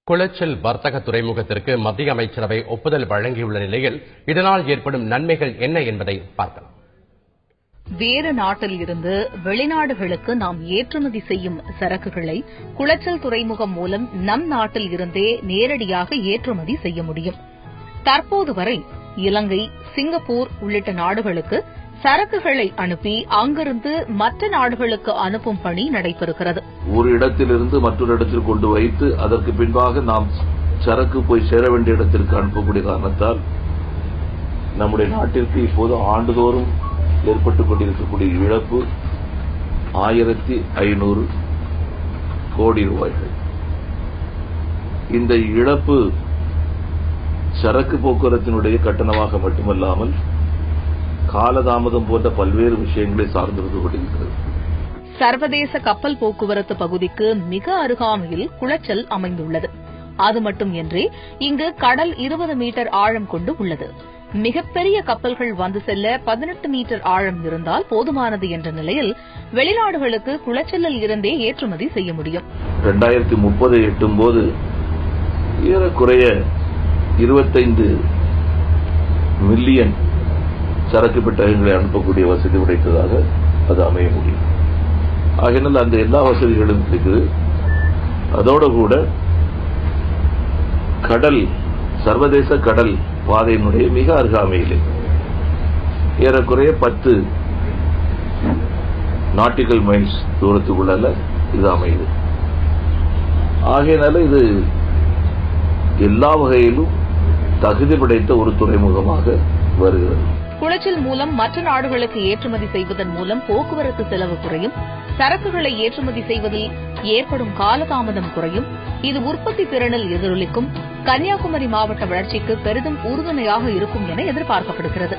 குளச்சல் வர்த்தக துறைமுகத்திற்கு மத்திய அமைச்சரவை ஒப்புதல் வழங்கியுள்ள நிலையில் இதனால் ஏற்படும் நன்மைகள் என்ன என்பதை பார்க்கலாம். வேறு நாட்டில் இருந்து வெளிநாடுகளுக்கு நாம் ஏற்றுமதி செய்யும் சரக்குகளை குளச்சல் துறைமுகம் மூலம் நம் நாட்டில் இருந்தே நேரடியாக ஏற்றுமதி செய்ய முடியும். தற்போது வரை இலங்கை, சிங்கப்பூர் உள்ளிட்ட நாடுகளுக்கு சரக்குகளை அனுப்பி அங்கிருந்து மற்ற நாடுகளுக்கு அனுப்பும் பணி நடைபெறுகிறது. ஒரு இடத்திலிருந்து மற்றொரு இடத்தில் கொண்டு வைத்து அதற்கு பின்பாக நாம் சரக்கு போய் சேர வேண்டிய இடத்திற்கு அனுப்பக்கூடிய காரணத்தால் நம்முடைய நாட்டிற்கு இப்போது ஆண்டுதோறும் ஏற்பட்டுக் கொண்டிருக்கக்கூடிய இழப்பு 1500 கோடி ரூபாய்கள். இந்த இழப்பு சரக்கு போக்குவரத்தினுடைய கட்டணமாக மட்டுமல்லாமல் காலதாமதம் போன்ற பல்வேறு விஷயங்களை சார்ந்திருந்து கொண்டிருக்கிறது. சர்வதேச கப்பல் போக்குவரத்து பகுதிக்கு மிக அருகாமையில் குளச்சல் அமைந்துள்ளது. அது மட்டுமின்றி இங்கு கடல் 20 மீட்டர் ஆழம் கொண்டு உள்ளது. மிகப்பெரிய கப்பல்கள் வந்து செல்ல 18 மீட்டர் ஆழம் இருந்தால் போதுமானது என்ற நிலையில் வெளிநாடுகளுக்கு குளச்சலில் இருந்தே ஏற்றுமதி செய்ய முடியும். 2030 எட்டும் போது ஏறக்குறைய 25 மில்லியன் சரக்கு பெட்டகங்களை அனுப்பக்கூடிய வசதி உடைத்ததாக அது அமைய முடியும். ஆகையினால் அந்த எல்லா வசதிகளும் இருக்குது. அதோடு கூட கடல், சர்வதேச கடல் பாதையினுடைய மிக அருகாமையிலே ஏறக்குறைய 10 நாட்டிக்கல் மைல்ஸ் தூரத்துக்குள்ள இது அமையுது. ஆகையினால இது எல்லா வகையிலும் தகுதி படைத்த ஒரு துறைமுகமாக வருகிறது. குளச்சல் மூலம் மற்ற நாடுகளுக்கு ஏற்றுமதி செய்வதன் மூலம் போக்குவரத்து செலவு குறையும், சரக்குகளை ஏற்றுமதி செய்வதில் ஏற்படும் காலதாமதம் குறையும். இது உற்பத்தி திறனில் எதிரொலிக்கும், கன்னியாகுமரி மாவட்ட வளர்ச்சிக்கு பெரிதும் உறுதுணையாக இருக்கும் என எதிர்பார்க்கப்படுகிறது.